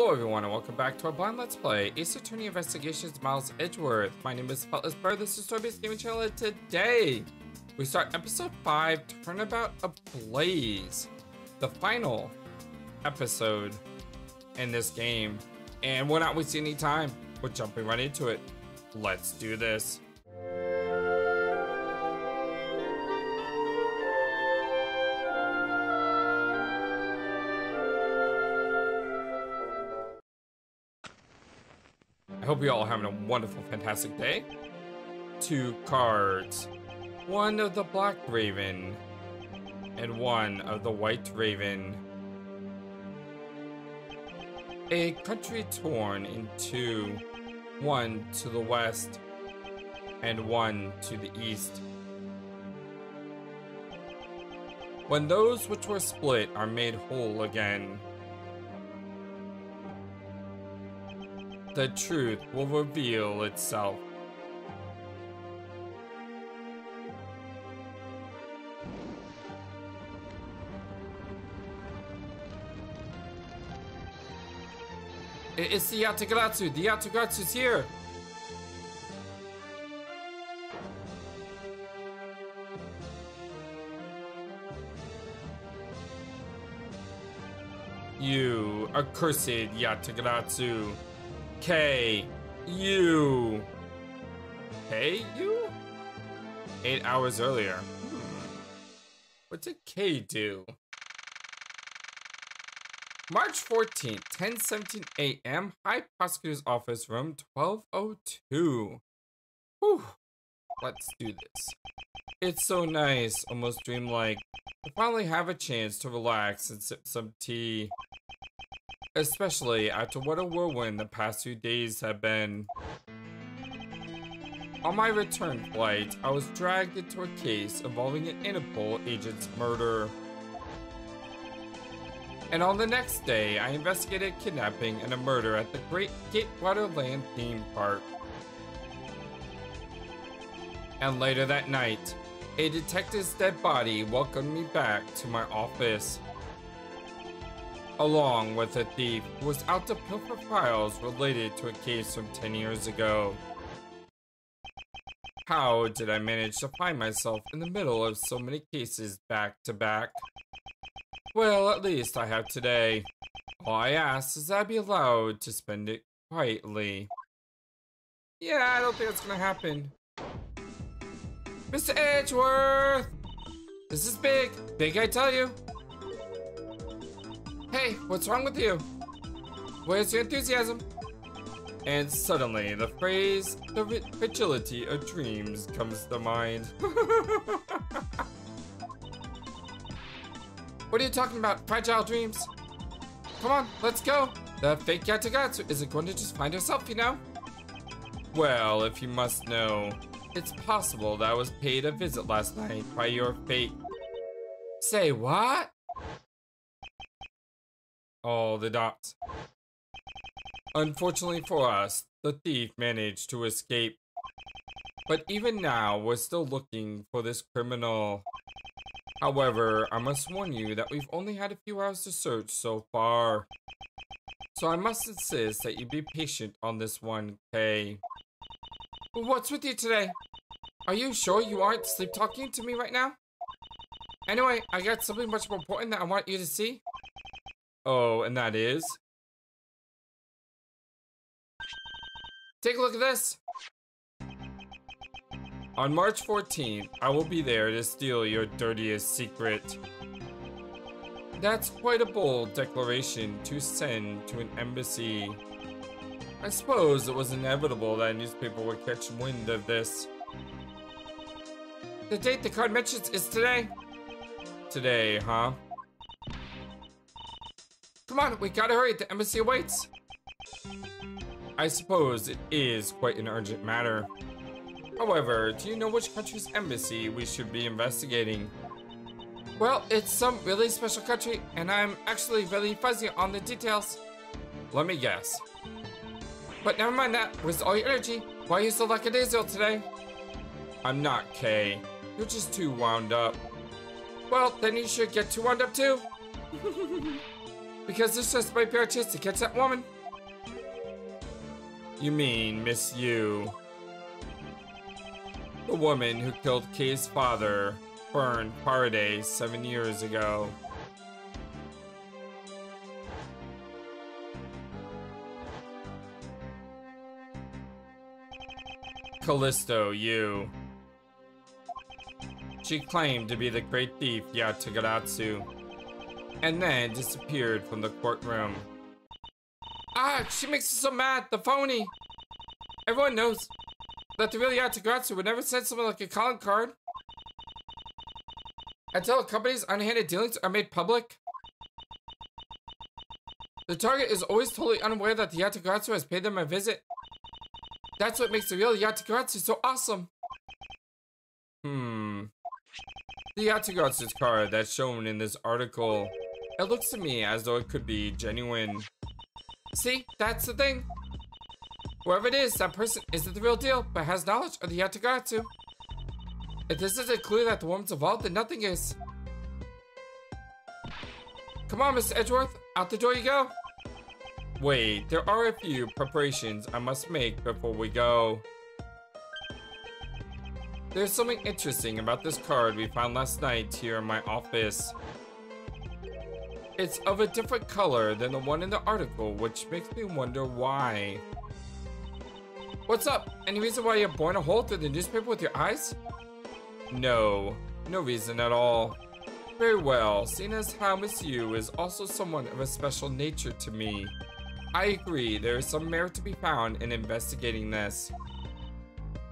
Hello everyone and welcome back to our blind let's play Ace Attorney Investigations Miles Edgeworth. My name is FlightlessBird, this is Story-Based Gaming Channel, and today we start episode 5, Turnabout Ablaze. The final episode in this game. And we're not wasting any time, we're jumping right into it. Let's do this. I hope you all are having a wonderful, fantastic day. 2 cards. 1 of the Black Raven and 1 of the White Raven. A country torn in 2. 1 to the west and 1 to the east. When those which were split are made whole again, the truth will reveal itself. It's the Yatagaratsu. The Yatagaratsu's here. You accursed Yatagaratsu. K, you. K, you? 8 hours earlier. What did K do? March 14th, 10:17 a.m. High Prosecutor's Office, room 1202. Whew. Let's do this. It's so nice, almost dreamlike. I finally have a chance to relax and sip some tea. Especially after what a whirlwind the past few days have been. On my return flight, I was dragged into a case involving an Interpol agent's murder. And on the next day, I investigated kidnapping and a murder at the Great Gatewaterland theme park. And later that night, a detective's dead body welcomed me back to my office, along with a thief who was out to pilfer files related to a case from 10 years ago. How did I manage to find myself in the middle of so many cases back to back? Well, at least I have today. All I ask is that I be allowed to spend it quietly. Yeah, I don't think that's gonna happen. Mr. Edgeworth! This is big. Big, I tell you. Hey, what's wrong with you? Where's your enthusiasm? And suddenly, the phrase, the fragility of dreams, comes to mind. What are you talking about, fragile dreams? Come on, let's go. The fake Yatagaratsu isn't going to just find herself, you know? Well, if you must know, it's possible that I was paid a visit last night by your fake... Say what? All the dots. Unfortunately for us, the thief managed to escape. But even now, we're still looking for this criminal. However, I must warn you that we've only had a few hours to search so far. So I must insist that you be patient on this one, Kay. What's with you today? Are you sure you aren't sleep-talking to me right now? Anyway, I got something much more important that I want you to see. Oh, and that is? Take a look at this. On March 14th, I will be there to steal your dirtiest secret. That's quite a bold declaration to send to an embassy. I suppose it was inevitable that a newspaper would catch wind of this. The date the card mentions is today. Today, huh? Come on, we gotta hurry, the embassy awaits. I suppose it is quite an urgent matter. However, do you know which country's embassy we should be investigating? Well, it's some really special country, and I'm actually really fuzzy on the details. Let me guess. But never mind that, where's all your energy? Why are you so lackadaisical today? I'm not, Kay. You're just too wound up. Well, then you should get too wound up too. Because this just might be our chance to catch that woman. You mean Miss Yu. The woman who killed Kei's father, burned Faraday 7 years ago. Callisto Yu. She claimed to be the great thief Yatagarasu, and then disappeared from the courtroom. Ah, she makes us so mad, the phony! Everyone knows that the real Yatagarasu would never send someone like a calling card until a company's unhanded dealings are made public. The target is always totally unaware that the Yatagarasu has paid them a visit. That's what makes the real Yatagarasu so awesome. The Yatagarazu's card that's shown in this article, it looks to me as though it could be genuine. See, that's the thing. Whoever it is, that person isn't the real deal, but has knowledge of the Yatagarasu. If this isn't clear that the woman's involved, then nothing is. Come on, Mr. Edgeworth, out the door you go. Wait, there are a few preparations I must make before we go. There's something interesting about this card we found last night here in my office. It's of a different color than the one in the article, which makes me wonder why. What's up? Any reason why you're boring a hole through the newspaper with your eyes? No, no reason at all. Very well, seeing as how Miss Yu is also someone of a special nature to me. I agree, there is some merit to be found in investigating this.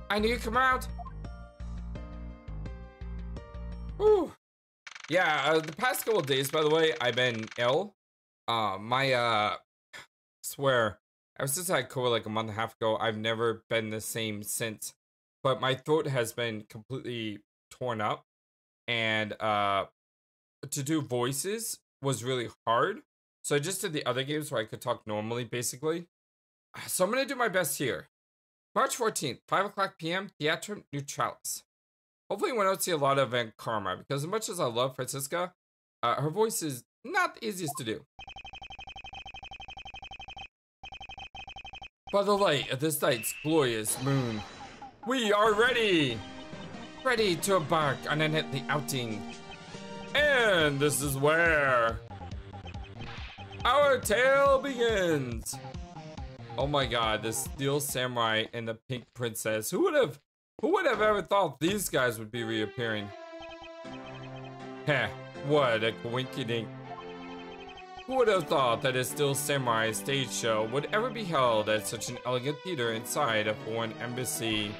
I knew you'd come around. Whew. Yeah, the past couple of days, by the way, I've been ill. Swear, ever since I had COVID like a month and a half ago, I've never been the same since. But my throat has been completely torn up. And, to do voices was really hard. So I just did the other games where I could talk normally, basically. So I'm going to do my best here. March 14th, 5 o'clock p.m., Theatrum Neutralis. Hopefully we won't see a lot of Van Karma, because as much as I love Francisca, her voice is not the easiest to do. By the light of this night's glorious moon, we are ready! Ready to embark on an the outing. And this is where our tale begins. Oh my god, the Steel Samurai and the Pink Princess. Who would have ever thought these guys would be reappearing? Heh, what a coinkydink. Who would have thought that a Steel Samurai stage show would ever be held at such an elegant theater inside a foreign embassy?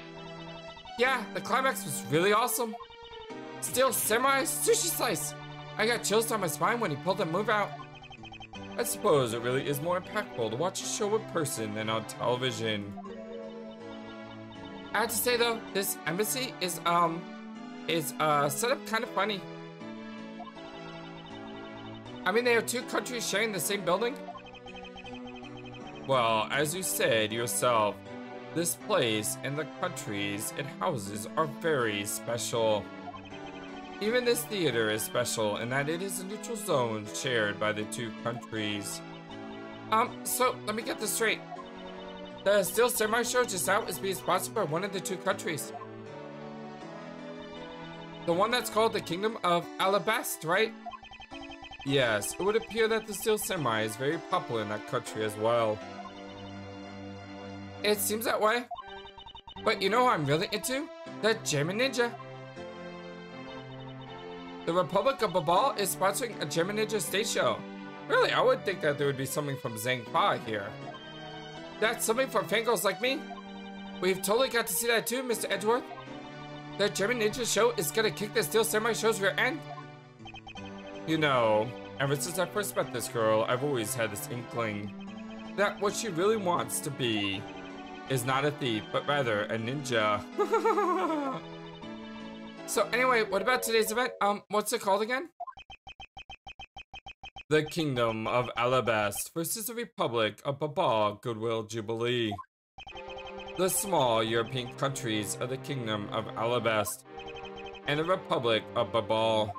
Yeah, the climax was really awesome. Steel Samurai sushi slice! I got chills down my spine when he pulled that move out. I suppose it really is more impactful to watch a show in person than on television. I have to say though, this embassy is set up kind of funny. I mean, they are two countries sharing the same building. Well, as you said yourself, this place and the countries it houses are very special. Even this theater is special in that it is a neutral zone shared by the two countries. So let me get this straight. The Steel Samurai show just out is being sponsored by one of the two countries. The one that's called the Kingdom of Alabast, right? Yes, it would appear that the Steel Samurai is very popular in that country as well. It seems that way. But you know who I'm really into? The German Ninja. The Republic of Babal is sponsoring a German Ninja stage show. Really, I would think that there would be something from Zhangfa here. That's something for fangirls like me. We've totally got to see that too, Mr. Edgeworth. The German Ninja show is gonna kick the Steel Samurai show's rear end. You know, ever since I first met this girl, I've always had this inkling that what she really wants to be is not a thief, but rather a ninja. So anyway, what about today's event? What's it called again? The Kingdom of Alabast versus the Republic of Babal Goodwill Jubilee. The small European countries of the Kingdom of Alabast and the Republic of Babal.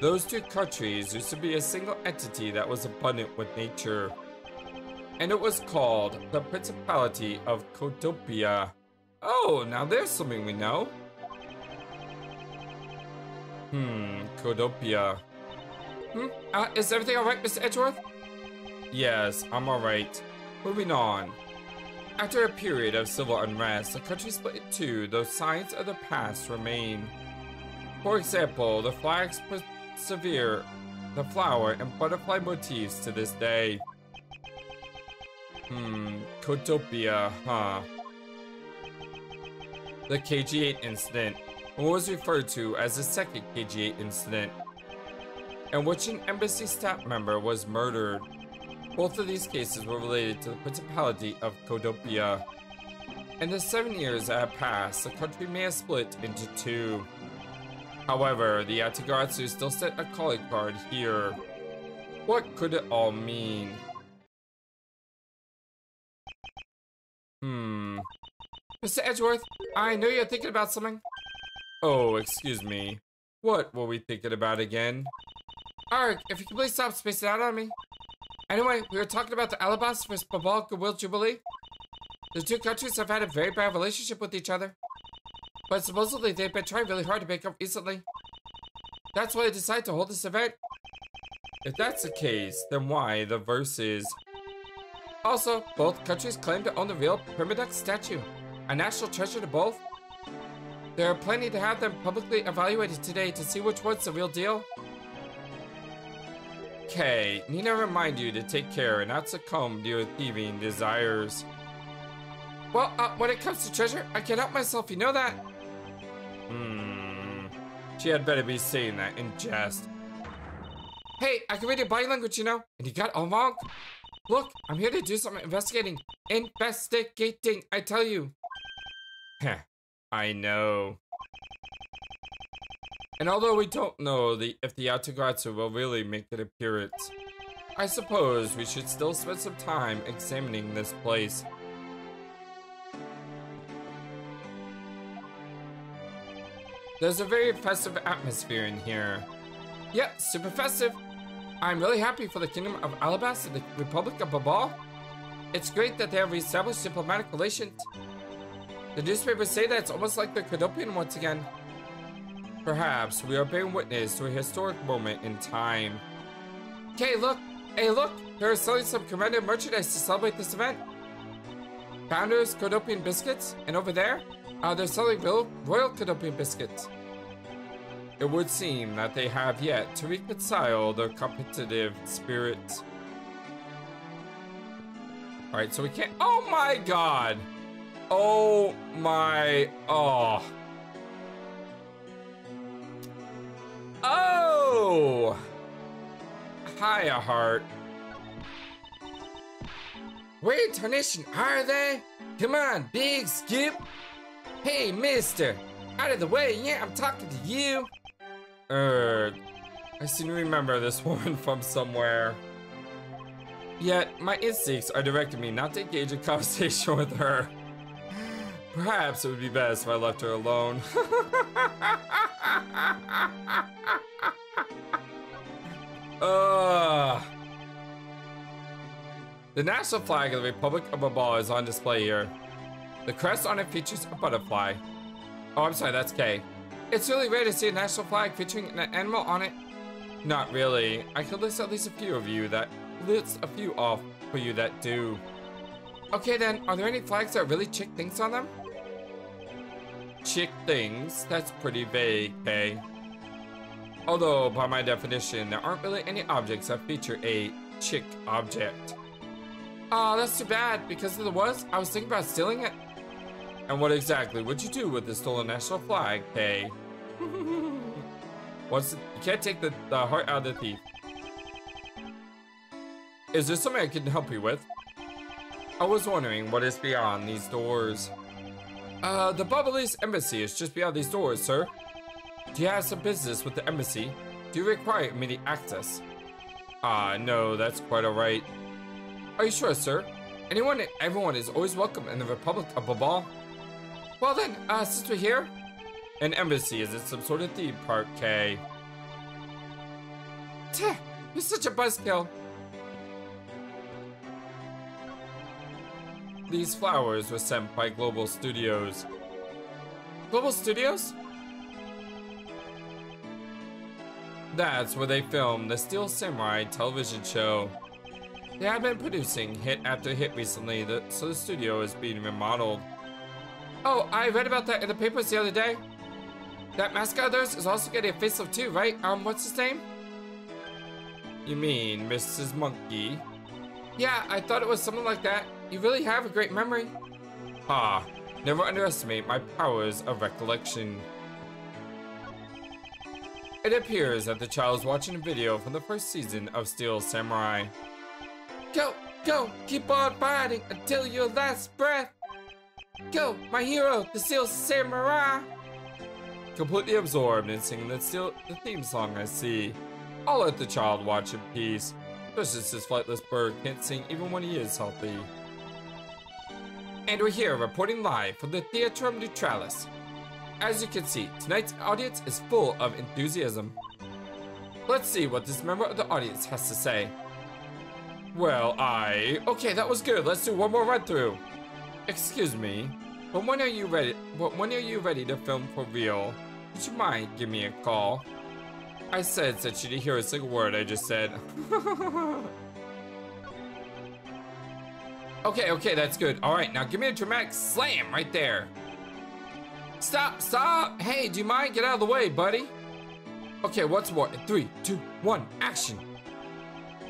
Those two countries used to be a single entity that was abundant with nature. and it was called the Principality of Codopia. Oh, now there's something we know. Codopia. Is everything alright, Mr. Edgeworth? Yes, I'm alright. Moving on. After a period of civil unrest, the country split in two, though signs of the past remain. For example, the flags persevere the flower and butterfly motifs to this day. Codopia, huh? The KG-8 incident, what was referred to as the second KG-8 incident, in which an embassy staff member was murdered. Both of these cases were related to the Principality of Codopia. In the 7 years that have passed, the country may have split into two. However, the Yatagarasu still set a calling card here. What could it all mean? Mr. Edgeworth, I know you're thinking about something. Oh, excuse me. What were we thinking about again? Ark, if you could please stop spacing out on me. Anyway, we were talking about the Alabas vs. Babal Goodwill Jubilee. The two countries have had a very bad relationship with each other. But supposedly they've been trying really hard to make up recently. That's why they decided to hold this event. If that's the case, then why the verses? Also, both countries claim to own the real Primadux statue. A national treasure to both. They're planning to have them publicly evaluated today to see which one's the real deal. Okay, need to remind you to take care and not succumb to your thieving desires. Well, when it comes to treasure, I can't help myself, you know that? She had better be saying that in jest. Hey, I can read your body language, you know, and you got all wrong. Look, I'm here to do some investigating. Investigating, I tell you. Heh, I know. And although we don't know if the Yatagarasu will really make an appearance, I suppose we should still spend some time examining this place. There's a very festive atmosphere in here. Yep, super festive. I'm really happy for the Kingdom of Alabas and the Republic of Babal. It's great that they have reestablished diplomatic relations. The newspapers say that it's almost like the Codopian once again. Perhaps we are bearing witness to a historic moment in time. Okay, look! Hey, look! They're selling some commemorative merchandise to celebrate this event. Founders Codopian biscuits, and over there, they're selling royal Codopian biscuits. It would seem that they have yet to reconcile their competitive spirits. Alright, so we can't— oh my god! Oh my— oh. Oh! Hiya, heart. Where in tarnation are they? Come on, big skip. Hey, mister. Out of the way, yeah, I'm talking to you. I seem to remember this woman from somewhere. Yet, my instincts are directing me not to engage in conversation with her. Perhaps it would be best if I left her alone. The national flag of the Republic of Babal is on display here. The crest on it features a butterfly. Oh, I'm sorry, that's K. It's really rare to see a national flag featuring an animal on it. Not really. I could list at least a few off for you that do. Okay then, are there any flags that really chick things on them? Chick things? That's pretty vague, K. Although, by my definition, there aren't really any objects that feature a chick object. Oh, that's too bad. Because if there was, I was thinking about stealing it. And what exactly would you do with the stolen national flag, Kay? You can't take the heart out of the thief. Is there something I can help you with? I was wondering what is beyond these doors. The Babalese embassy is just beyond these doors, sir. Do you have some business with the embassy? Do you require immediate access? No, that's quite alright. Are you sure, sir? Anyone and everyone is always welcome in the Republic of Babal. Well then, since we're here, an embassy is it some sort of theme park, Kay? Tch, you're such a buzzkill. These flowers were sent by Global Studios. Global Studios? That's where they filmed the Steel Samurai television show. They have been producing hit after hit recently, so the studio is being remodeled. Oh, I read about that in the papers the other day. That mascot of theirs is also getting a facelift too, right? What's his name? You mean Mrs. Monkey? Yeah, I thought it was something like that. You really have a great memory. Ah, never underestimate my powers of recollection. It appears that the child is watching a video from the first season of Steel Samurai. Go, go, keep on fighting until your last breath. Go, my hero, the Steel Samurai. Completely absorbed in singing the theme song, I see. I'll let the child watch in peace. Especially since FlightlessBird can't sing even when he is healthy. And we're here reporting live from the Theatrum Neutralis. As you can see, tonight's audience is full of enthusiasm. Let's see what this member of the audience has to say. Well, okay, that was good. Let's do one more run through. Excuse me, but when are you ready? When are you ready to film for real? Would you mind giving me a call? I said since you didn't hear a single word I just said. Okay, that's good. All right, now give me a dramatic slam right there. Stop! Hey, do you mind? Get out of the way, buddy. Okay, what's more? 3, 2, 1, action.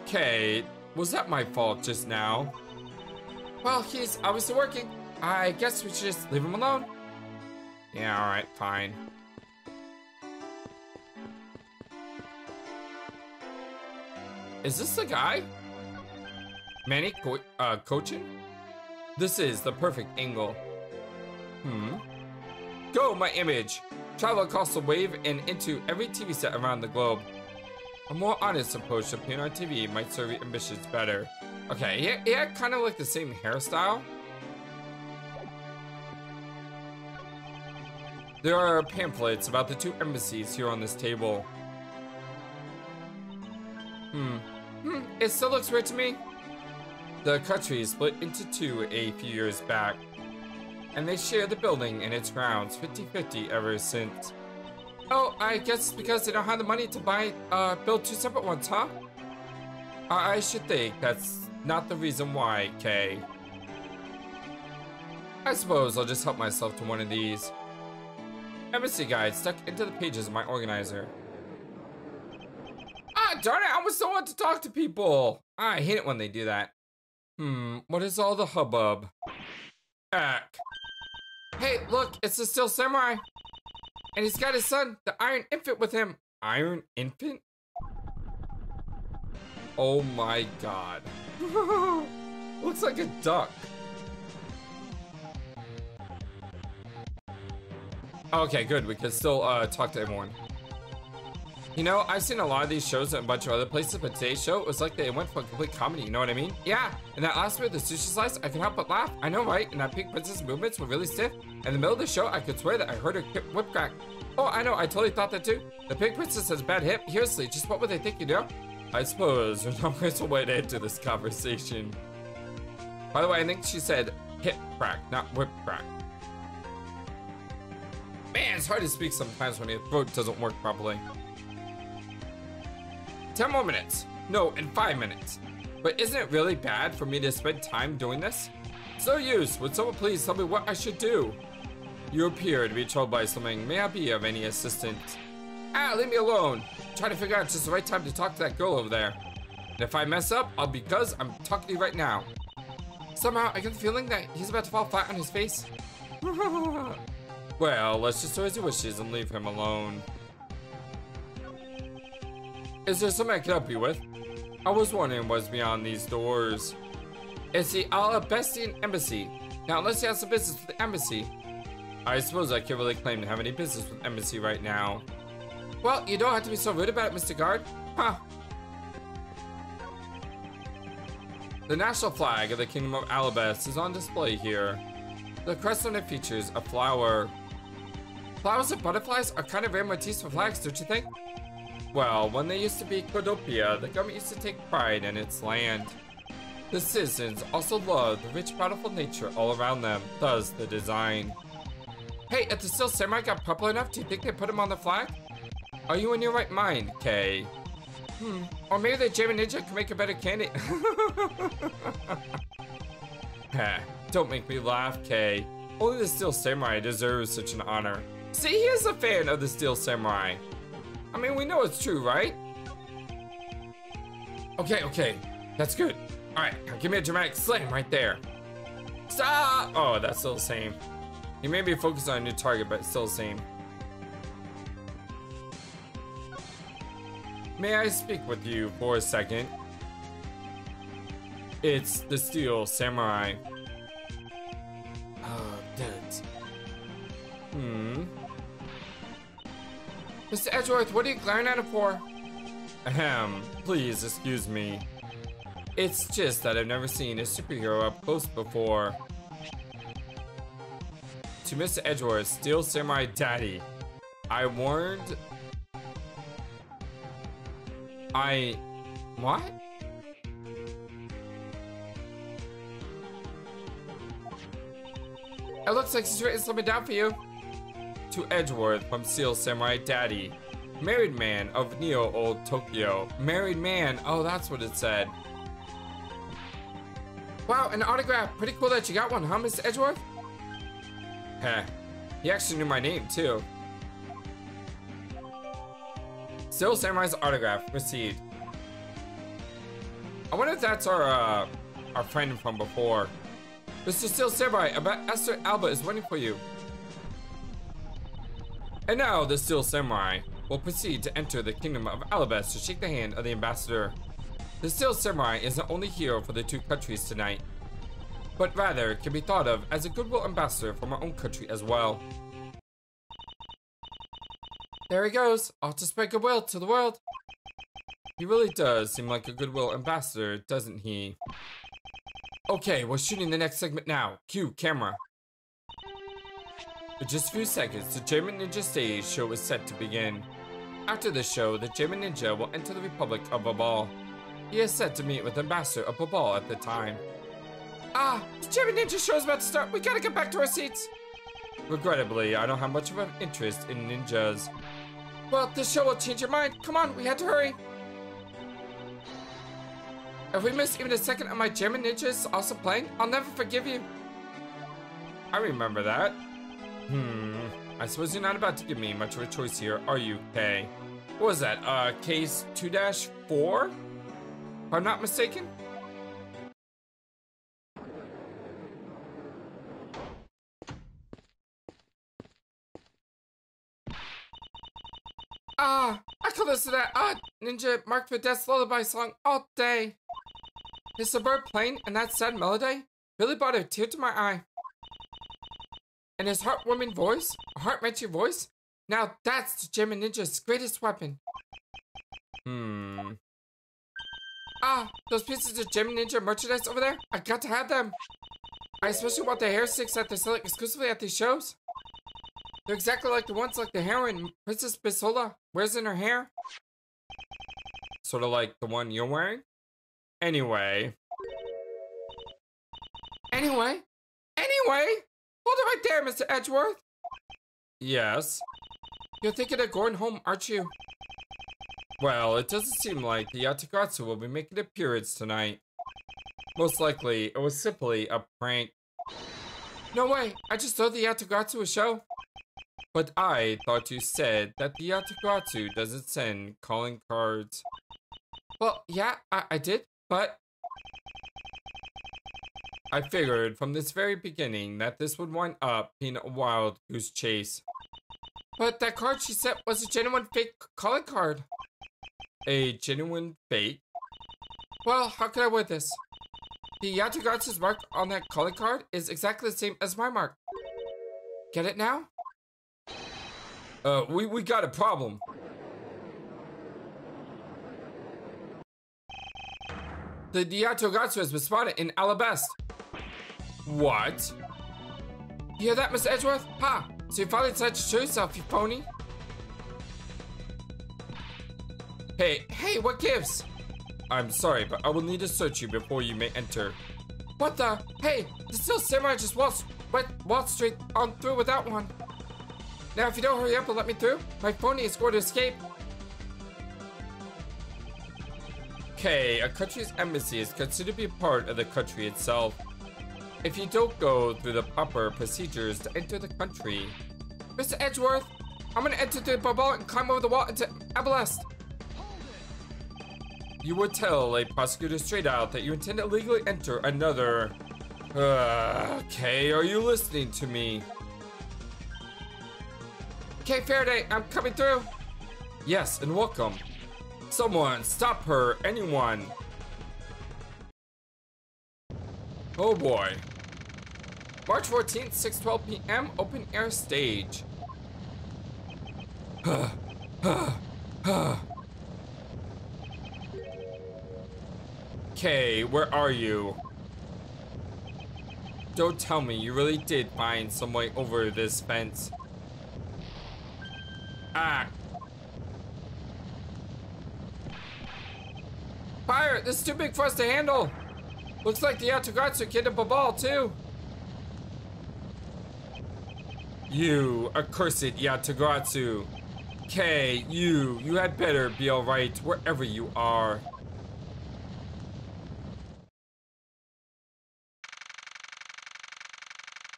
Okay, was that my fault just now? Well, he's obviously working. I guess we should just leave him alone. Yeah, all right, fine. Is this the guy? Manny coaching? This is the perfect angle. Go, my image! Travel across the wave and into every TV set around the globe. A more honest approach to appearing on TV might serve your ambitions better. Okay, he had kind of like the same hairstyle. There are pamphlets about the 2 embassies here on this table. It still looks weird to me. The country split into 2 a few years back, and they share the building and its grounds 50-50 ever since. Oh, I guess it's because they don't have the money to build 2 separate ones, huh? I should think that's not the reason why, Kay. I suppose I'll just help myself to one of these. Embassy guide stuck into the pages of my organizer. Ah, darn it, I was so want to talk to people. I hate it when they do that. What is all the hubbub? Ack. Hey, look, it's the Steel Samurai. And he's got his son, the Iron Infant, with him. Iron Infant? Oh my god. Looks like a duck. Okay, good. We can still talk to everyone. You know, I've seen a lot of these shows at a bunch of other places, but today's show was like they went for a complete comedy, you know what I mean? Yeah, and that last bit of the sushi slice, I couldn't help but laugh. I know, right? And that Pink Princess movements were really stiff. In the middle of the show, I could swear that I heard her whip crack. Oh, I know, I totally thought that too. The Pink Princess has a bad hip. Seriously, just what would they think, you know? I suppose there's no graceful way to enter this conversation. By the way, I think she said hip crack, not whip crack. Man, it's hard to speak sometimes when your throat doesn't work properly. 10 more minutes. No, in 5 minutes. But isn't it really bad for me to spend time doing this? It's no use. Would someone please tell me what I should do? You appear to be troubled by something. May I be of any assistance? Ah, leave me alone. I'm trying to figure out just the right time to talk to that girl over there. And if I mess up, I'll be because I'm talking to you right now. Somehow, I get the feeling that he's about to fall flat on his face. Well, let's just do as he wishes and leave him alone. Is there something I can help you with? I was wondering what's beyond these doors. It's the Alabestian Embassy. Now, unless you have some business with the Embassy, I suppose I can't really claim to have any business with the Embassy right now. Well, you don't have to be so rude about it, Mr. Guard. Huh. The national flag of the Kingdom of Alabest is on display here. The crest on it features a flower. Flowers and butterflies are kind of rare motifs for flags, don't you think? Well, when they used to be Cordopia, the government used to take pride in its land. The citizens also love the rich, bountiful nature all around them, thus the design. Hey, if the Steel Samurai got popular enough, do you think they put him on the flag? Are you in your right mind, Kay? Or maybe the German ninja can make a better candidate. Don't make me laugh, Kay. Only the Steel Samurai deserves such an honor. See, he is a fan of the Steel Samurai. I mean, we know it's true, right? Okay, that's good. Alright, now give me a dramatic slam right there. Stop! Oh, that's still the same. You may be focused on a new target, but it's still the same. May I speak with you for a second? It's the Steel Samurai. That. Mr. Edgeworth, what are you glaring at him for? Ahem, please excuse me. It's just that I've never seen a superhero up close before. To Mr. Edgeworth, Steel Samurai Daddy, I warned... What? It looks like he's written something down for you. To Edgeworth from Steel Samurai Daddy. Married man of Neo Old Tokyo. Married man. Oh, that's what it said. Wow, an autograph. Pretty cool that you got one, huh, Mr. Edgeworth? Heh. He actually knew my name, too. Steel Samurai's autograph received. I wonder if that's our friend from before. Mr. Steel Samurai, Ambassador Alba is waiting for you. And now the Steel Samurai will proceed to enter the kingdom of Alabas to shake the hand of the ambassador. The Steel Samurai is not only hero for the two countries tonight, but rather can be thought of as a goodwill ambassador from our own country as well. There he goes, off to spread goodwill to the world. He really does seem like a goodwill ambassador, doesn't he? Okay, we're shooting the next segment now. Cue camera. In just a few seconds, the German Ninja stage show is set to begin. After the show, the German Ninja will enter the Republic of Babal. He is set to meet with Ambassador of Babal at the time. Ah, the German Ninja show is about to start. We gotta get back to our seats. Regrettably, I don't have much of an interest in ninjas. Well, this show will change your mind. Come on, we had to hurry. If we miss even a second of my German ninjas also playing, I'll never forgive you. I remember that. I suppose you're not about to give me much of a choice here, are you, Kay? What was that, case 2-4? If I'm not mistaken? I could listen to that ninja marked for death's lullaby song all day. Is the bird playing and that sad melody really brought a tear to my eye. And his heartwarming voice, a heart-wrenching voice, now that's the German ninja's greatest weapon. Those pieces of German ninja merchandise over there, I got to have them. I especially want the hair sticks that they're selling exclusively at these shows. They're exactly like the ones like the heroine Princess Bisola wears in her hair. Sort of like the one you're wearing? Anyway, hold it right there, Mr. Edgeworth. Yes? You're thinking of going home, aren't you? Well, it doesn't seem like the Yatagratsu will be making an appearance tonight. Most likely, it was simply a prank. No way, I just thought the Yatagratsu a show. But I thought you said that the Yatagratsu doesn't send calling cards. Well, yeah, I did, but I figured from this very beginning that this would wind up being a wild goose chase. But that card she sent was a genuine fake calling card. A genuine fake? Well, how could I word this? The Yatagratsu's mark on that calling card is exactly the same as my mark. Get it now? We got a problem. The Yatagratsu has been spotted in Alabast. What? You hear that, Mr. Edgeworth? Ha! So you finally decided to show yourself, you pony? Hey, what gives? I'm sorry, but I will need to search you before you may enter. What the? Hey, the still samurai just walked straight on through without one. Now, if you don't hurry up and let me through, my phony is going to escape. Okay, a country's embassy is considered to be part of the country itself. If you don't go through the proper procedures to enter the country. Mr. Edgeworth, I'm gonna enter through the bubble and climb over the wall into Ablaze. You would tell a prosecutor straight out that you intend to illegally enter another... okay, are you listening to me? Okay, Faraday, I'm coming through. Yes, and welcome. Someone, stop her, anyone. Oh boy. March 14th, 6:12 p.m., open air stage. Okay, where are you? Don't tell me you really did find some way over this fence. Ah. Fire! This is too big for us to handle! Looks like the Yatogatsu kid up a ball, too. You accursed Yatogatsu. Okay, you had better be alright wherever you are.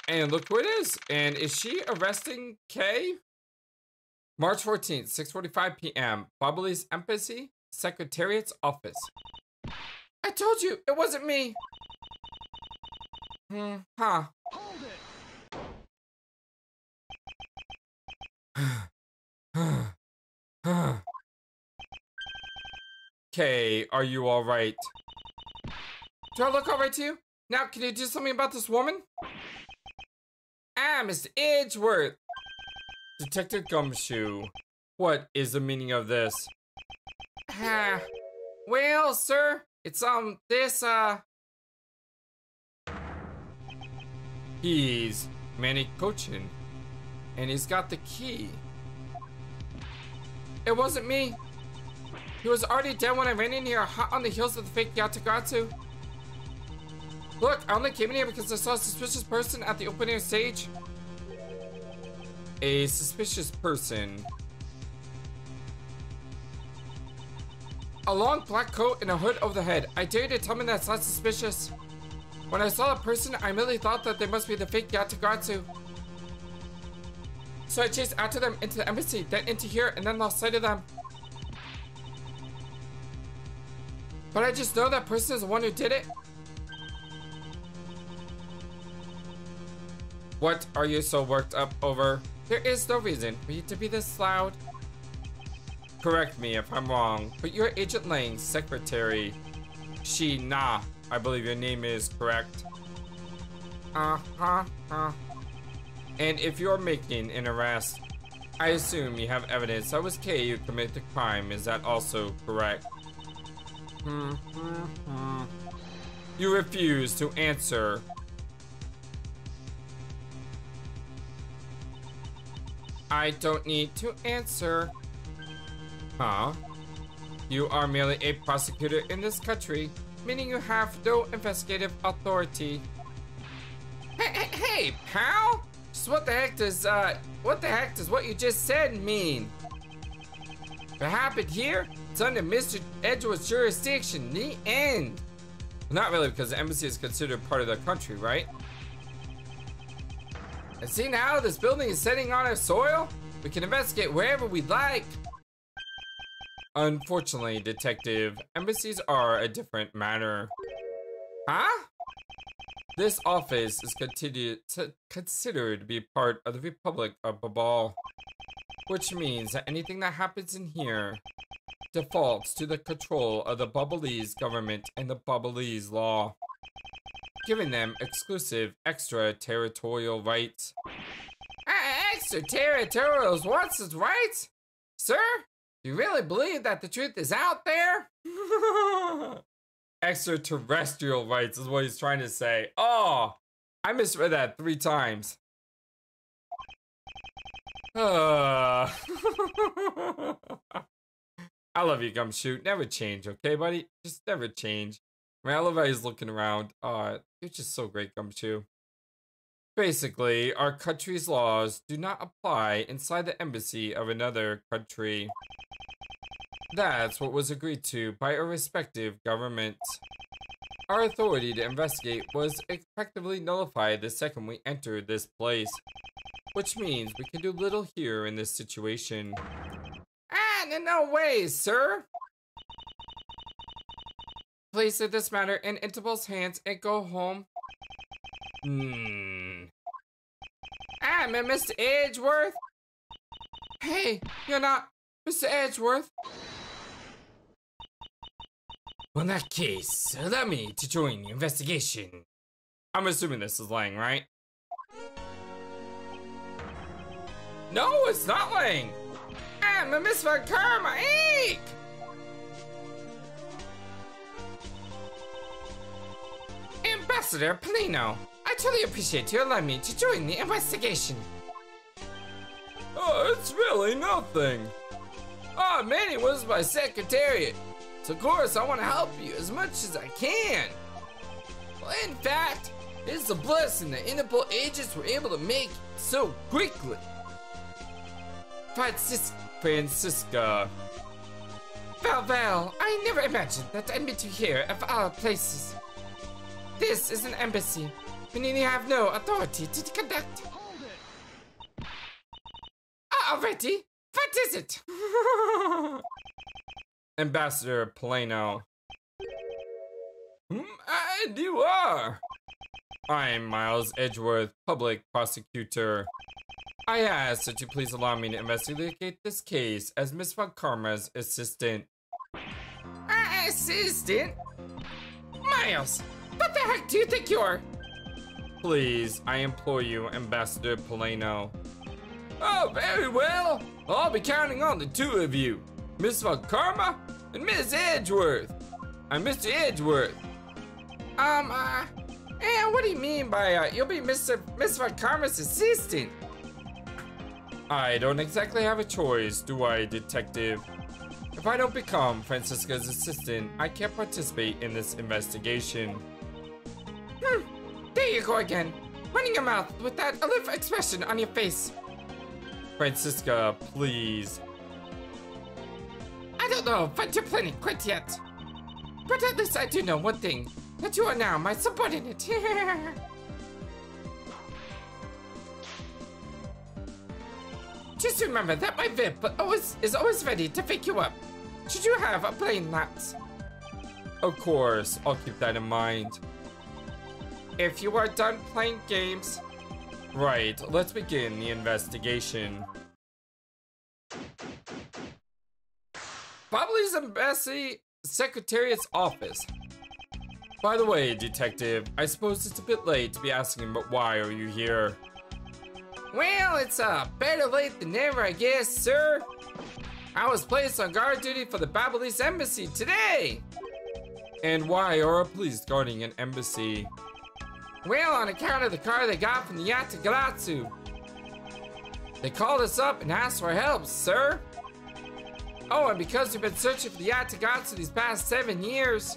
And look who it is. And is she arresting Kay? March 14th, 6:45 p.m. Bobbly's Embassy, Secretariat's Office. I told you, it wasn't me. Huh. Hold it. Okay, are you alright? Do I look alright to you? Now, can you do something about this woman? Ah, Mr. Edgeworth. Detective Gumshoe, what is the meaning of this? Well, sir, it's, he's Manny Cochin, and he's got the key. It wasn't me. He was already dead when I ran in here, hot on the heels of the fake Yatogatsu. Look, I only came in here because I saw a suspicious person at the open air stage. A suspicious person. A long black coat and a hood over the head. I dare you to tell me that's not suspicious. When I saw the person, I immediately thought that they must be the fake Yatogatsu. So I chased after them into the embassy, then into here, and then lost sight of them. But I just know that person is the one who did it. What are you so worked up over? There is no reason for you to be this loud. Correct me if I'm wrong, but you're Agent Lang's secretary. Nah, I believe your name is correct. And if you're making an arrest, I assume you have evidence that was Kay who committed the crime. Is that also correct? You refuse to answer. I don't need to answer. Huh? You are merely a prosecutor in this country, meaning you have no investigative authority. Hey, pal! Just what the heck does what you just said mean? If it happened here, it's under Mr. Edgeworth's jurisdiction. The end. Not really, because the embassy is considered part of the country, right? And see now this building is sitting on our soil? We can investigate wherever we like. Unfortunately, Detective, embassies are a different matter. Huh? This office is considered to be part of the Republic of Babal, which means that anything that happens in here defaults to the control of the Babalese government and the Babalese law, giving them exclusive extraterritorial rights. Extraterritorial rights? Sir? Do you really believe that the truth is out there? Extraterrestrial rights is what he's trying to say. Oh, I misread that 3 times. I love you, Gumshoe. Never change, okay, buddy? Just never change. I mean, I love how he's looking around. You're just so great, Gumshoe. Basically, our country's laws do not apply inside the embassy of another country. That's what was agreed to by our respective governments. Our authority to investigate was effectively nullified the second we entered this place, which means we can do little here in this situation. No way, sir! Please leave this matter in Interpol's hands and go home. Mr. Edgeworth? Hey, you're not Mr. Edgeworth? Well, in that case, allow me to join the investigation. I'm assuming this is Lang, right? No, it's not Lang! I'm a Miss Von Karma, eek! Ambassador Polino, I truly appreciate you allowing me to join the investigation. Oh, it's really nothing. Manny was my secretariat. So of course I want to help you as much as I can. Well, in fact, it's a blessing that Interpol agents were able to make it so quickly. Francisca. Val, I never imagined that I'd meet you here of all places. This is an embassy, meaning you have no authority to conduct. Hold it! Already? What is it? Ambassador Polino. And you are. I'm Miles Edgeworth, public prosecutor. I ask that you please allow me to investigate this case as Miss Von Karma's assistant. Assistant? Miles, what the heck do you think you are? Please, I implore you, Ambassador Polino. Oh, very well. I'll be counting on the two of you, Miss Von Karma and Miss Edgeworth. I'm Mr. Edgeworth. What do you mean by, you'll be Miss Von Karma's assistant? I don't exactly have a choice, do I, detective? If I don't become Francisca's assistant, I can't participate in this investigation. There you go again, running your mouth with that aloof expression on your face. Francisca, please. I don't know what you're planning quite yet, but at least I do know one thing, that you are now my subordinate. Just remember that my VIP is always ready to pick you up, should you have a plane lapse. Of course, I'll keep that in mind. If you are done playing games, right, let's begin the investigation. Bubbly's Embassy Secretariat's office. By the way, detective, I suppose it's a bit late to be asking, but why are you here? Well, it's better late than never, I guess, sir. I was placed on guard duty for the Babyliss Embassy today. And why are police guarding an embassy? Well, on account of the car they got from the Yatagarasu. They called us up and asked for help, sir. Oh, and because we've been searching for the Yatagarasu these past 7 years,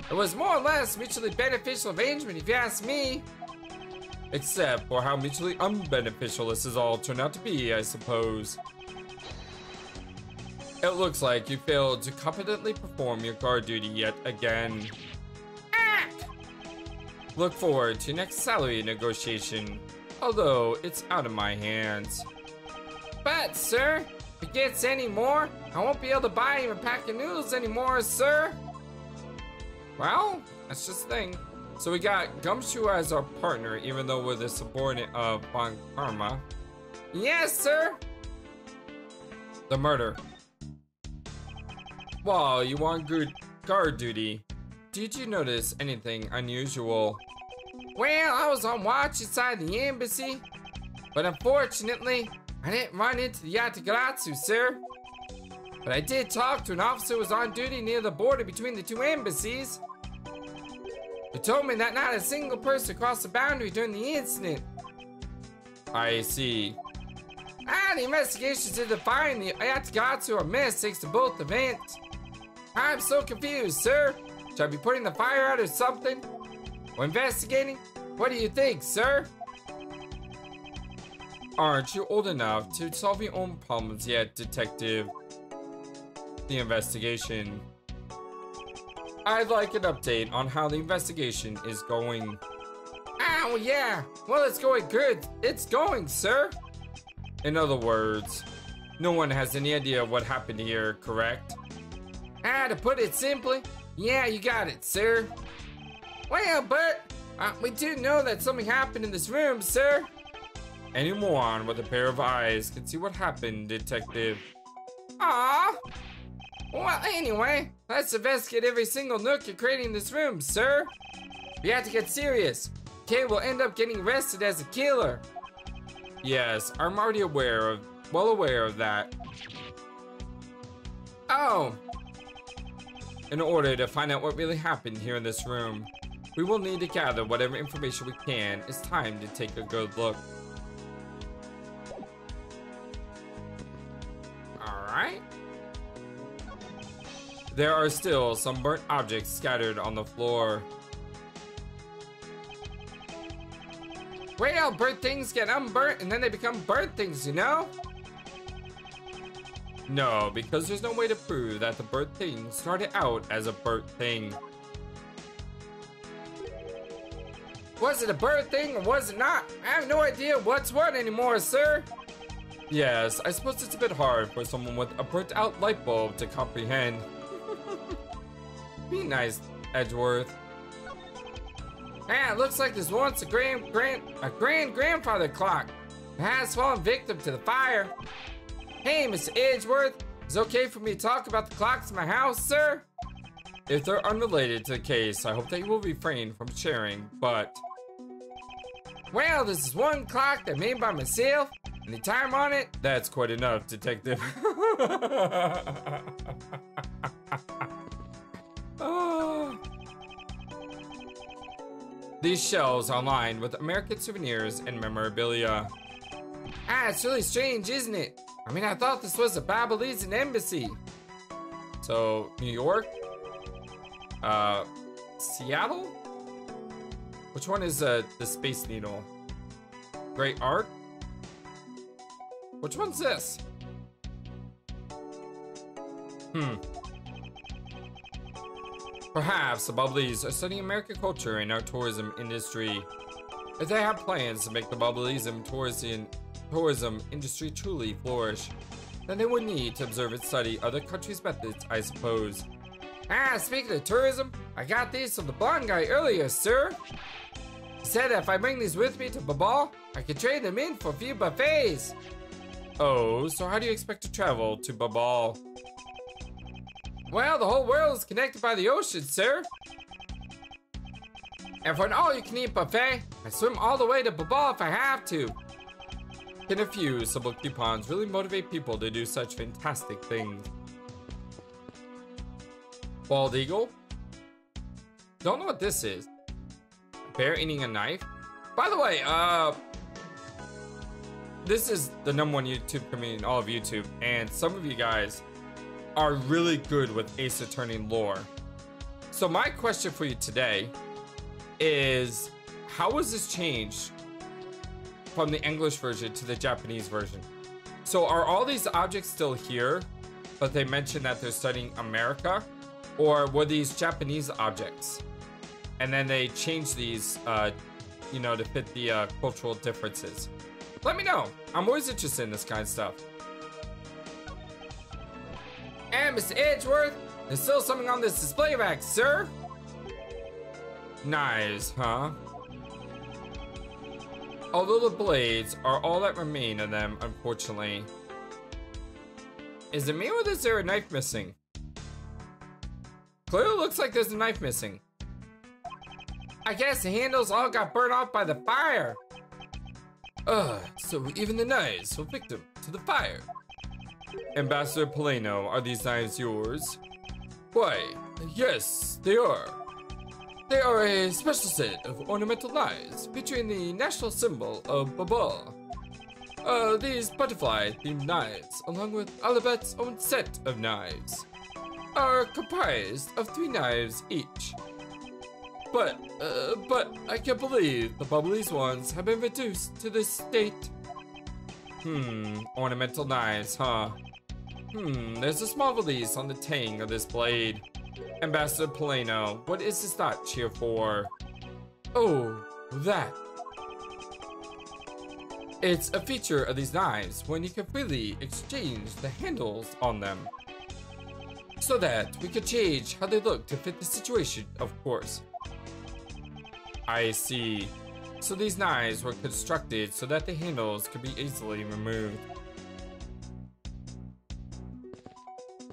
it was more or less mutually beneficial arrangement, if you ask me. Except for how mutually unbeneficial this has all turned out to be, I suppose. It looks like you failed to competently perform your guard duty yet again. Look forward to your next salary negotiation, although it's out of my hands. But, sir, if it gets any more, I won't be able to buy you a pack of noodles anymore, sir. Well, that's just the thing. So we got Gumshoe as our partner, even though we're the subordinate of Von Karma. Yes, sir. The murder. While you were on guard duty, did you notice anything unusual? Well, I was on watch inside the embassy, but unfortunately, I didn't run into the Yatagarasu, sir. But I did talk to an officer who was on duty near the border between the two embassies. He told me that not a single person crossed the boundary during the incident. I see. The investigations into the fire and the Atgats who are missed thanks to both events. I'm so confused, sir. Should I be putting the fire out or something? Or investigating? What do you think, sir? Aren't you old enough to solve your own problems yet, detective? The investigation. I'd like an update on how the investigation is going. Oh, yeah. Well, it's going good. It's going, sir. In other words, no one has any idea what happened here, correct? To put it simply, yeah, you got it, sir. Well, but we do know that something happened in this room, sir. Any moron with a pair of eyes can see what happened, detective. Ah. Well, anyway, let's investigate every single nook and cranny in this room, sir. We have to get serious. Kay will end up getting arrested as a killer. Yes, I'm already well aware of that. Oh. In order to find out what really happened here in this room, we will need to gather whatever information we can. It's time to take a good look. Alright. There are still some burnt objects scattered on the floor. Well, burnt things get unburnt and then they become burnt things, you know? No, because there's no way to prove that the burnt thing started out as a burnt thing. Was it a burnt thing or was it not? I have no idea what's what anymore, sir. Yes, I suppose it's a bit hard for someone with a burnt out light bulb to comprehend. Be nice, Edgeworth. It looks like there's once a grand-grandfather clock. It has fallen victim to the fire. Hey, Mr. Edgeworth, is it okay for me to talk about the clocks in my house, sir? If they're unrelated to the case, I hope that you will refrain from sharing, but... Well, this is one clock that I made by myself, and the time on it, that's quite enough, detective. Oh. These shelves are lined with American souvenirs and memorabilia. It's really strange, isn't it? I mean, I thought this was a Babylonian embassy. So, New York? Seattle? Which one is the Space Needle? Great Art? Which one's this? Perhaps the Bubblies are studying American culture and our tourism industry. If they have plans to make the Bubblism tourism industry truly flourish, then they would need to observe and study other countries' methods, I suppose. Speaking of tourism, I got these from the blonde guy earlier, sir. He said that if I bring these with me to Babal, I could trade them in for a few buffets. Oh, so how do you expect to travel to Babal? Well, the whole world is connected by the ocean, sir. And for an all-you-can-eat buffet, I swim all the way to Babal if I have to. Can a few simple coupons really motivate people to do such fantastic things? Bald eagle? Don't know what this is. Bear eating a knife? By the way, this is the #1 YouTube community in all of YouTube, and some of you guys are really good with Ace Attorney lore. So my question for you today is, how was this changed from the English version to the Japanese version? So are all these objects still here, but they mentioned that they're studying America? Or were these Japanese objects? And then they changed these, you know, to fit the cultural differences. Let me know. I'm always interested in this kind of stuff. And Mr. Edgeworth, there's still something on this display rack, sir. Knives, huh? Although the blades are all that remain of them, unfortunately. Is it me or is there a knife missing? Clearly looks like there's a knife missing. I guess the handles all got burned off by the fire. So even the knives fell victim to the fire. Ambassador Polino, are these knives yours? Why, yes, they are. They are a special set of ornamental knives featuring the national symbol of Babal. These butterfly-themed knives, along with Alibet's own set of knives, are comprised of 3 knives each. But I can't believe the bubblies ones have been reduced to this state. Ornamental knives, huh? There's a small release on the tang of this blade. Ambassador Polano, what is this notch here for? Oh, that. It's a feature of these knives when you can freely exchange the handles on them, so that we could change how they look to fit the situation, of course. I see. So these knives were constructed so that the handles could be easily removed.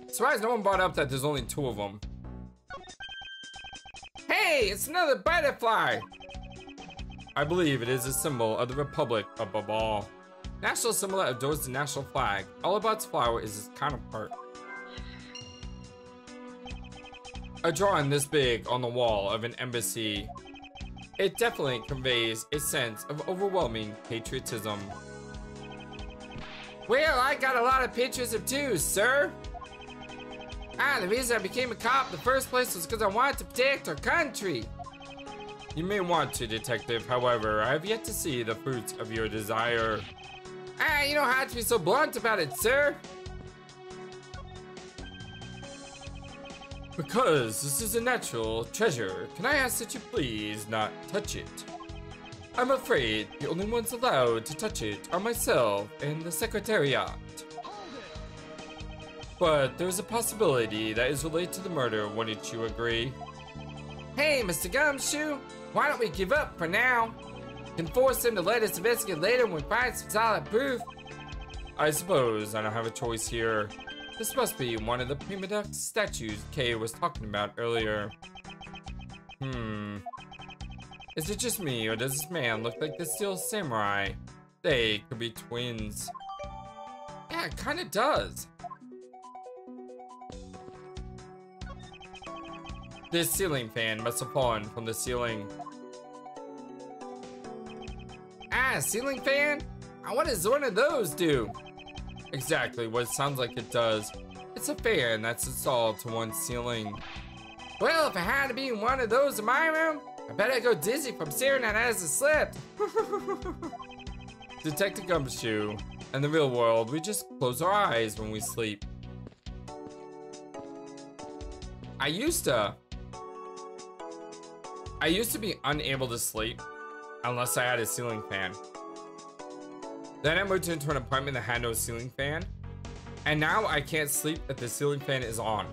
Surprised no one brought up that there's only 2 of them. Hey, it's another butterfly! I believe it is a symbol of the Republic above all. National symbol that adorns the national flag. All about its flower is its counterpart. A drawing this big on the wall of an embassy. It definitely conveys a sense of overwhelming patriotism. Well, I got a lot of patriotism too, sir. The reason I became a cop in the first place was because I wanted to protect our country. You may want to, detective. However, I have yet to see the fruits of your desire. You don't have to be so blunt about it, sir. Because this is a natural treasure, can I ask that you please not touch it? I'm afraid the only ones allowed to touch it are myself and the Secretariat. But there's a possibility that is related to the murder, wouldn't you agree? Hey, Mr. Gumshoe, why don't we give up for now? Can force him to let us investigate later when we find some solid proof. I suppose I don't have a choice here. This must be one of the prima duck statues Kay was talking about earlier. Is it just me, or does this man look like the Steel Samurai? They could be twins. Yeah, it kinda does. This ceiling fan must have fallen from the ceiling. Ceiling fan? What does one of those do? Exactly what it sounds like it does. It's a fan that's installed to one ceiling. Well, if I had to be in one of those in my room, I bet I'd go dizzy from staring at it as it slept. Detective Gumshoe, in the real world, we just close our eyes when we sleep. I used to be unable to sleep unless I had a ceiling fan. Then I moved into an apartment that had no ceiling fan, and now I can't sleep if the ceiling fan is on.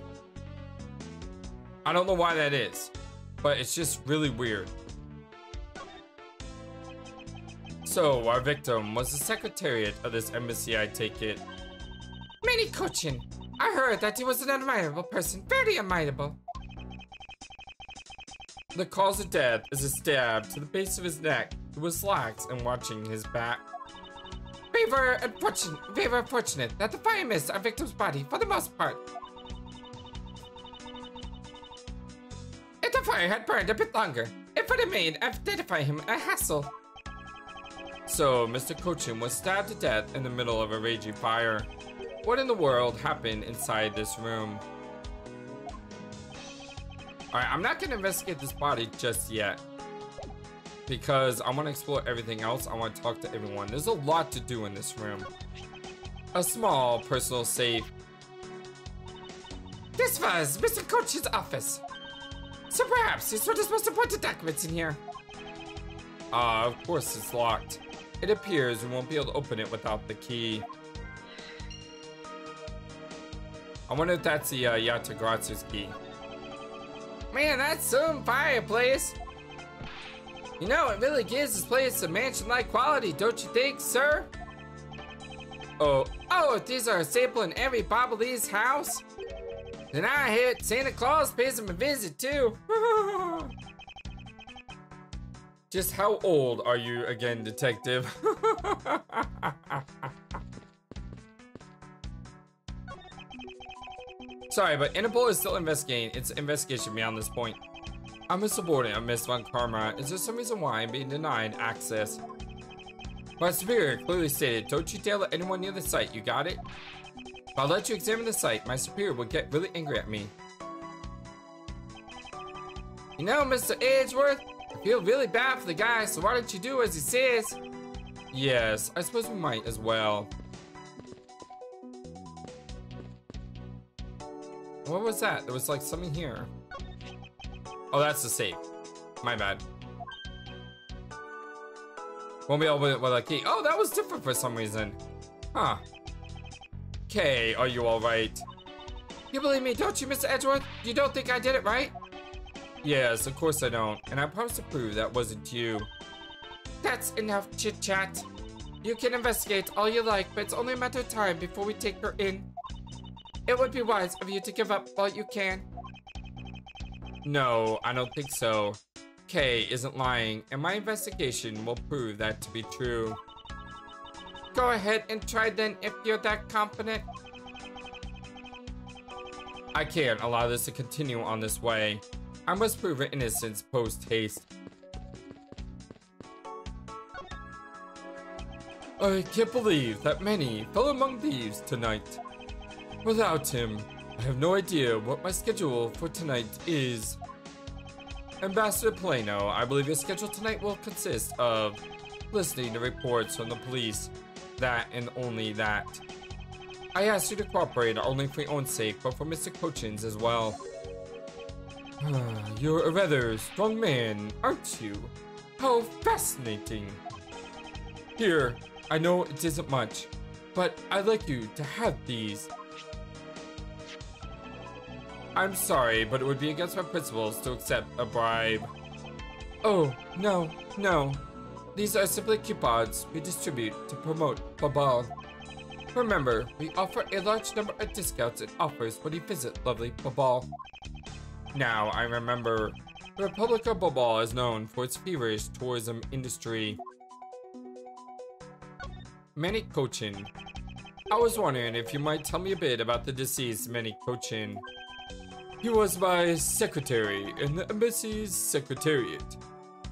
I don't know why that is, but it's just really weird. So, our victim was the secretariat of this embassy, I take it. Manny Cochin, I heard that he was an admirable person, very admirable. The cause of death is a stab to the base of his neck. He was lax and watching his back. Very unfortunate that the fire missed our victim's body for the most part. If the fire had burned a bit longer, it would have made identifying him a hassle. So, Mr. Cochin was stabbed to death in the middle of a raging fire. What in the world happened inside this room? Alright, I'm not gonna investigate this body just yet, because I want to explore everything else. I want to talk to everyone. There's a lot to do in this room. A small personal safe. This was Mr. Cochin's office. So perhaps he's stored his most important documents in here. Of course it's locked. It appears we won't be able to open it without the key. I wonder if that's the Yatagratsu's key. Man, that's some fireplace. You know, it really gives this place a mansion-like quality, don't you think, sir? Oh, these are a staple in every Bobble's house? Then I hear Santa Claus pays him a visit, too. Just how old are you again, detective? Sorry, but Interpol is still investigating. It's investigation beyond this point. I'm a subordinate of Miss Von Karma. Is there some reason why I'm being denied access? My superior clearly stated, don't you dare let anyone near the site, you got it? If I let you examine the site, my superior will get really angry at me. You know, Mr. Edgeworth, I feel really bad for the guy, so why don't you do as he says? Yes, I suppose we might as well. What was that? There was like something here. Oh, that's the safe. My bad. Won't be able to with a key. Oh, that was different for some reason. Huh. Okay, are you alright? You believe me, don't you, Mr. Edgeworth? You don't think I did it, right? Yes, of course I don't. And I promise to prove that wasn't you. That's enough chit-chat. You can investigate all you like, but it's only a matter of time before we take her in. It would be wise of you to give up while you can. No, I don't think so. Kay isn't lying, and my investigation will prove that to be true. Go ahead and try then if you're that confident. I can't allow this to continue on this way. I must prove her innocence post-haste. I can't believe that Manny fell among thieves tonight. Without him, I have no idea what my schedule for tonight is. Ambassador Plano, I believe your schedule tonight will consist of listening to reports from the police. That and only that. I asked you to cooperate not only for your own sake, but for Mr. Cochin's as well. You're a rather strong man, aren't you? How fascinating. Here, I know it isn't much, but I'd like you to have these. I'm sorry, but it would be against my principles to accept a bribe. Oh, no, no. These are simply coupons we distribute to promote Babal. Remember, we offer a large number of discounts and offers when you visit lovely Babal. Now, I remember, the Republic of Babal is known for its feverish tourism industry. Manny Cochin. I was wondering if you might tell me a bit about the deceased Manny Cochin. He was my secretary in the embassy's secretariat,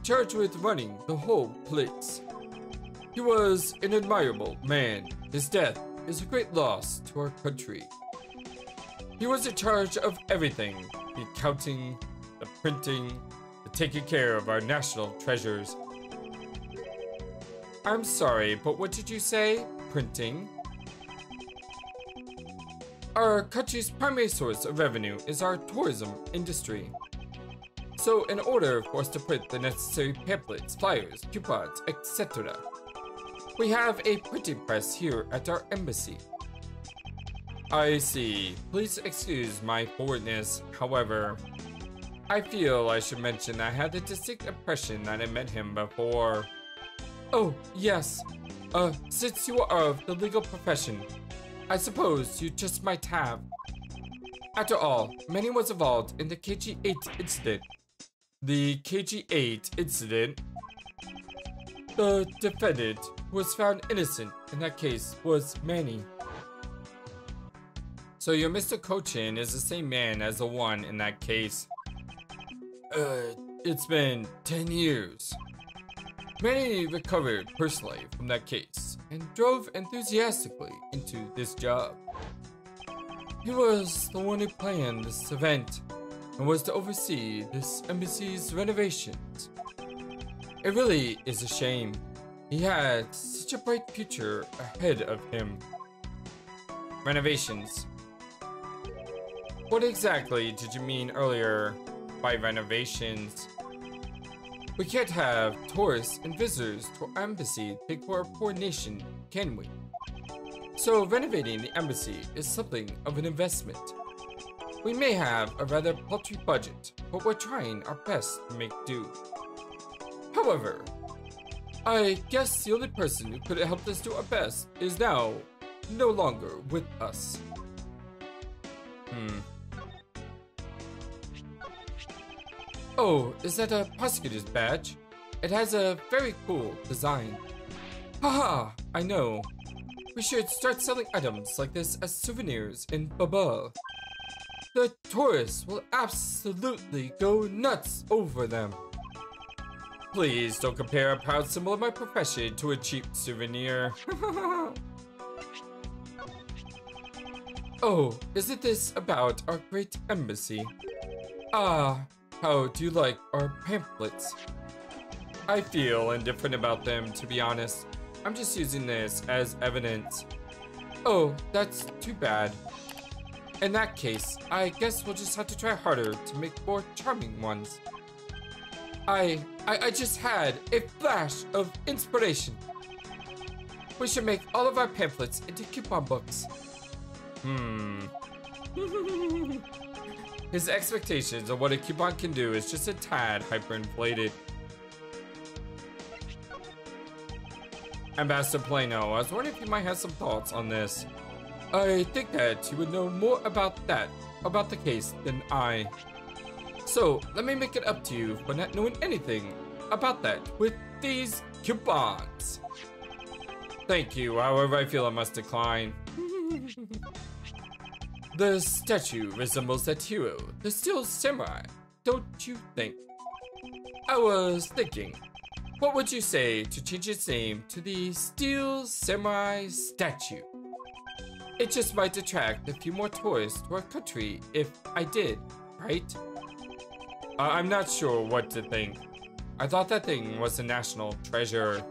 charged with running the whole place. He was an admirable man. His death is a great loss to our country. He was in charge of everything, the accounting, the printing, the taking care of our national treasures. I'm sorry, but what did you say? Printing? Our country's primary source of revenue is our tourism industry. So in order for us to print the necessary pamphlets, flyers, coupons, etc., we have a printing press here at our embassy. I see. Please excuse my forwardness. However, I feel I should mention that I had the distinct impression that I met him before. Oh, yes. Since you are of the legal profession, I suppose you just might have. After all, Manny was involved in the KG-8 incident. The KG-8 incident? The defendant who was found innocent in that case was Manny. So your Mr. Cochin is the same man as the one in that case. It's been 10 years. Manny recovered personally from that case and drove enthusiastically into this job. He was the one who planned this event and was to oversee this embassy's renovations. It really is a shame. He had such a bright future ahead of him. Renovations. What exactly did you mean earlier by renovations? We can't have tourists and visitors to our embassy think we're a poor nation, can we? So renovating the embassy is something of an investment. We may have a rather paltry budget, but we're trying our best to make do. However, I guess the only person who could have helped us do our best is now no longer with us. Oh, is that a prosecutor's badge? It has a very cool design. Haha, I know. We should start selling items like this as souvenirs in Babal. The tourists will absolutely go nuts over them. Please don't compare a proud symbol of my profession to a cheap souvenir. Oh, isn't this about our great embassy? Ah, how do you like our pamphlets? I feel indifferent about them, to be honest. I'm just using this as evidence. Oh, that's too bad. In that case, I guess we'll just have to try harder to make more charming ones. I just had a flash of inspiration. We should make all of our pamphlets into coupon books. His expectations of what a coupon can do is just a tad hyperinflated. Ambassador Plano, I was wondering if you might have some thoughts on this. I think that you would know more about the case than I. So, let me make it up to you for not knowing anything about that with these coupons. Thank you, however I feel I must decline. The statue resembles that hero, the Steel Samurai, don't you think? I was thinking, what would you say to change its name to the Steel Samurai statue? It just might attract a few more tourists to our country if I did, right? I'm not sure what to think. I thought that thing was a national treasure.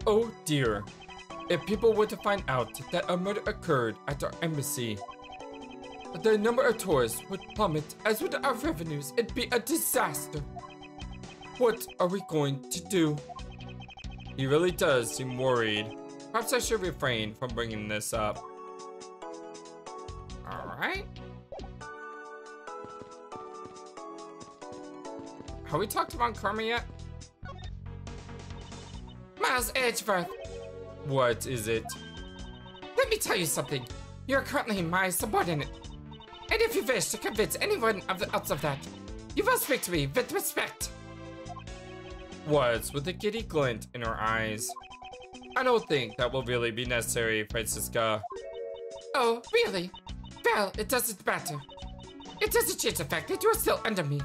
Oh dear. If people were to find out that a murder occurred at our embassy, the number of tourists would plummet, as would our revenues. It'd be a disaster. What are we going to do? He really does seem worried. Perhaps I should refrain from bringing this up. Alright. Have we talked about karma yet? Miles Edgeworth. What is it? Let me tell you something. You're currently my subordinate. And if you wish to convince anyone else of that, you must speak to me with respect. What's with the giddy glint in her eyes? I don't think that will really be necessary, Francisca. Oh, really? Well, it doesn't matter. It doesn't change the fact that you are still under me.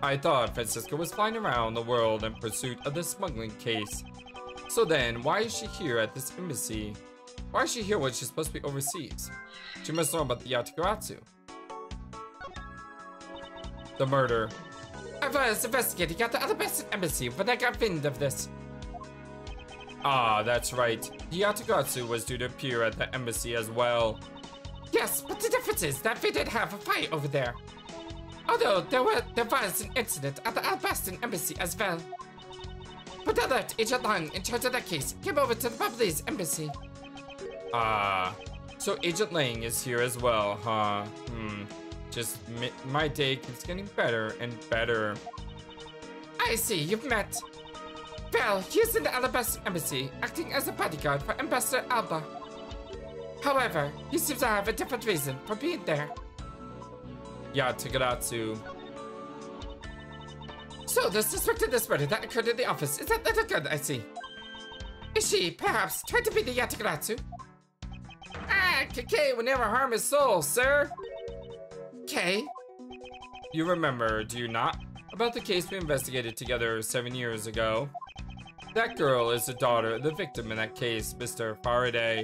I thought Francisca was flying around the world in pursuit of the smuggling case. So then, why is she here at this embassy? Why is she here when she's supposed to be overseas? She must know about the Yatagarasu. The murder. I was investigating at the Alabasta embassy when I got wind of this. Ah, that's right. The Yatagarasu was due to appear at the embassy as well. Yes, but the difference is that we did have a fight over there. Although there was an incident at the Alabastan embassy as well. But Alert Agent Long, in charge of that case, came over to the Ablaze embassy. Ah, so Agent Lang is here as well, huh? Just my day keeps getting better and better. I see, you've met. Well, he's in the Alabasta embassy, acting as a bodyguard for Ambassador Alba. However, he seems to have a different reason for being there. Yatagarasu. So, the suspect in this murder that occurred in the office is that little girl I see. Is she, perhaps, trying to be the Yatagarasu? Ah, KK would never harm his soul, sir. Kay? You remember, do you not, about the case we investigated together 7 years ago? That girl is the daughter of the victim in that case, Mr. Faraday.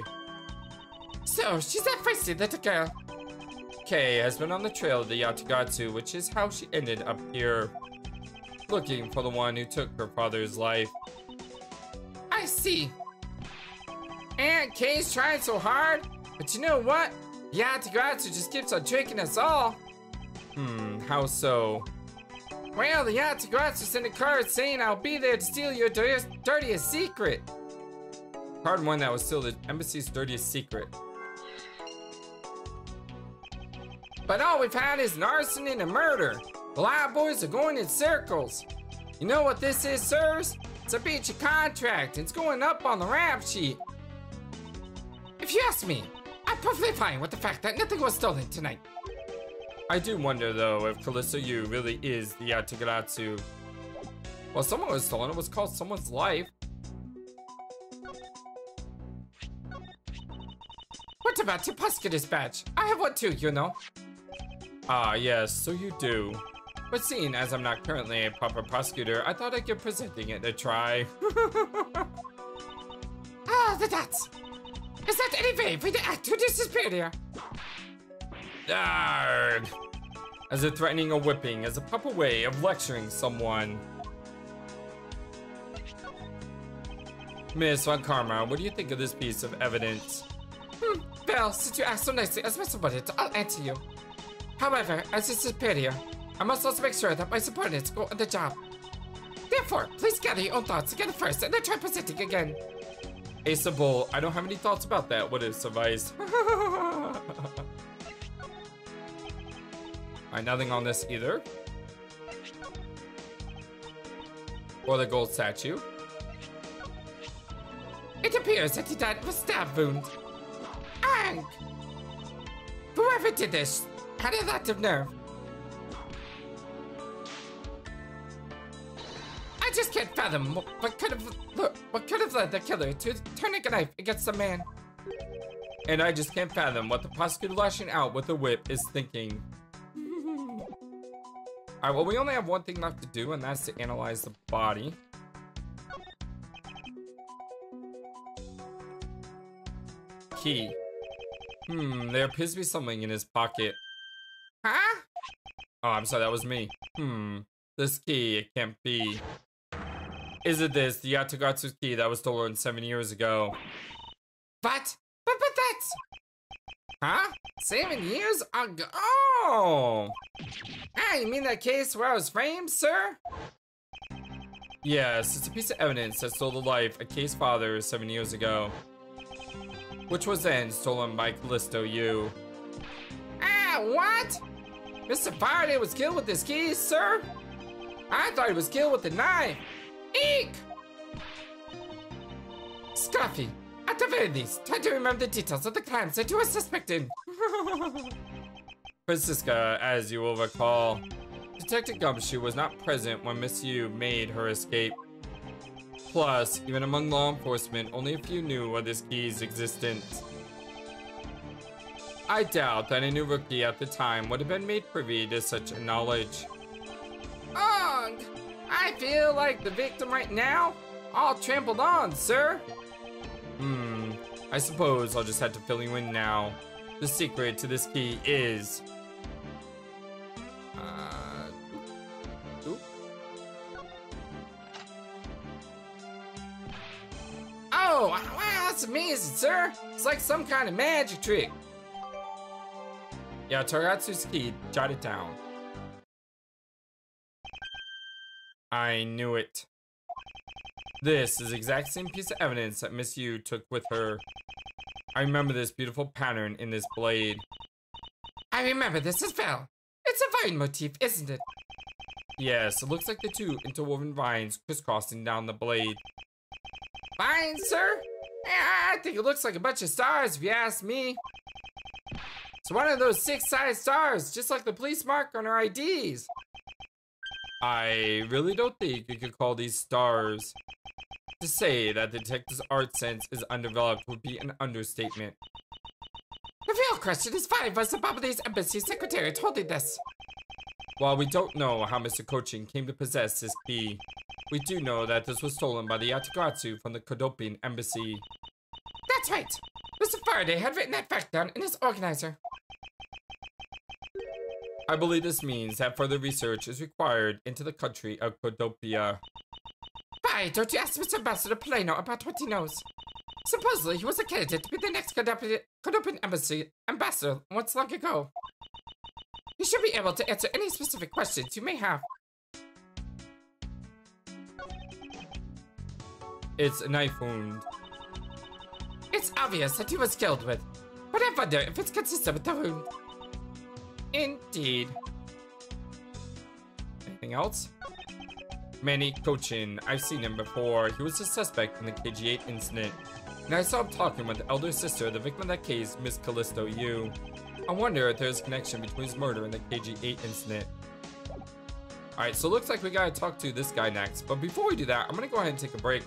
So, she's that feisty little girl. Kay has been on the trail of the Yatagarasu, which is how she ended up here. Looking for the one who took her father's life. I see. And Kay's trying so hard, but you know what? Yatagarasu just keeps on tricking us all. How so? Well, the Yatagarasu sent a card saying I'll be there to steal your dirtiest secret. Card one that was still the embassy's dirtiest secret. But all we've had is an arson and a murder. The Loud Boys are going in circles. You know what this is, sirs? It's a breach of contract. It's going up on the rap sheet. If you ask me, I'm perfectly fine with the fact that nothing was stolen tonight. I do wonder, though, if Callisto Yu really is the Yatagarasu. Well, someone was stolen. It was cost someone's life. What about your prosecutor's badge? I have one too, you know. Ah, yes, so you do. But seeing as I'm not currently a proper prosecutor, I thought I'd give presenting it a try. Ah, the dots. Is that any way for the act to disappear? Arrgh! As if threatening a whipping is a proper way of lecturing someone. Miss Von Karma, what do you think of this piece of evidence? Well, since you asked so nicely as my subordinate, I'll answer you. However, as a superior, I must also make sure that my subordinates go on the job. Therefore, please gather your own thoughts together first and then try presenting again. Ace of Bull, I don't have any thoughts about that. Would have sufficed. Alright, nothing on this either. Or the gold statue. It appears that he died of a stab wound. And whoever did this had a lot of nerve. I just can't fathom what could have led the killer to turn a knife against a man. And I just can't fathom what the prosecutor lashing out with the whip is thinking. Alright, well, we only have one thing left to do, and that's to analyze the body. Key. There appears to be something in his pocket. Huh? Oh, I'm sorry, that was me. This key, it can't be. Is it this, the Yatagatsu's key that was stolen 7 years ago? But that's... Huh? 7 years ago? Oh! Ah, you mean that case where I was framed, sir? Yes, it's a piece of evidence that stole the life of Kay's father 7 years ago. Which was then stolen by Callisto U. Ah, what? Mr. Faraday was killed with his keys, sir? I thought he was killed with a knife. Eek! Scruffy, at the very least, try to remember the details of the crimes that you were suspected. Francisca, as you will recall, Detective Gumshoe was not present when Miss Yu made her escape. Plus, even among law enforcement, only a few knew of this key's existence. I doubt that a new rookie at the time would have been made privy to such knowledge. Ugh! I feel like the victim right now, all trampled on, sir. I suppose I'll just have to fill you in now. The secret to this key is... Oh, wow, that's amazing, sir. It's like some kind of magic trick. Yeah, Toratsu's key, jot it down. I knew it. This is the exact same piece of evidence that Miss Yu took with her. I remember this beautiful pattern in this blade. I remember this as well. It's a vine motif, isn't it? Yes, it looks like the two interwoven vines crisscrossing down the blade. Vines, sir? Yeah, I think it looks like a bunch of stars, if you ask me. It's one of those 6-sided stars, just like the police mark on our IDs. I really don't think you could call these stars. To say that the detective's art sense is undeveloped would be an understatement. The real question is why was the Babylon's embassy secretary holding this? While we don't know how Mr. Cochin came to possess this key, we do know that this was stolen by the Yatagatsu from the Kodopian embassy. That's right! Mr. Faraday had written that fact down in his organizer. I believe this means that further research is required into the country of Kodopia. Why don't you ask Mr. Ambassador Plano about what he knows? Supposedly, he was a candidate to be the next Kodopian embassy ambassador once long ago. He should be able to answer any specific questions you may have. It's a knife wound. It's obvious that he was killed with, but I wonder if it's consistent with the wound. Indeed. Anything else? Manny Cochin. I've seen him before. He was a suspect in the KG-8 incident. And I saw him talking with the elder sister of the victim of that case, Miss Callisto Yu. I wonder if there's a connection between his murder and the KG-8 incident. Alright, so it looks like we gotta talk to this guy next. But before we do that, I'm gonna go ahead and take a break.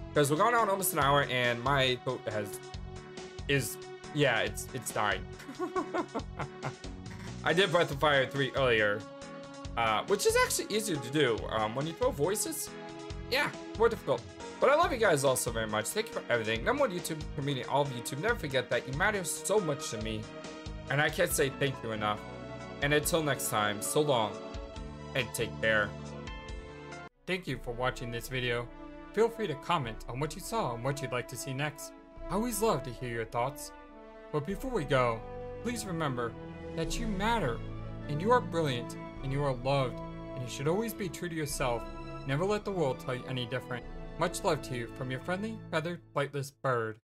Because we're going on almost an hour and my throat it's dying. I did Breath of Fire 3 earlier. which is actually easier to do. When you throw voices, yeah, more difficult. But I love you guys all so very much. Thank you for everything. Number one YouTube comedian, all of YouTube. Never forget that you matter so much to me. And I can't say thank you enough. And until next time, so long. And take care. Thank you for watching this video. Feel free to comment on what you saw and what you'd like to see next. I always love to hear your thoughts. But before we go, please remember that you matter, and you are brilliant, and you are loved, and you should always be true to yourself. Never let the world tell you any different. Much love to you from your friendly, feathered, flightless bird.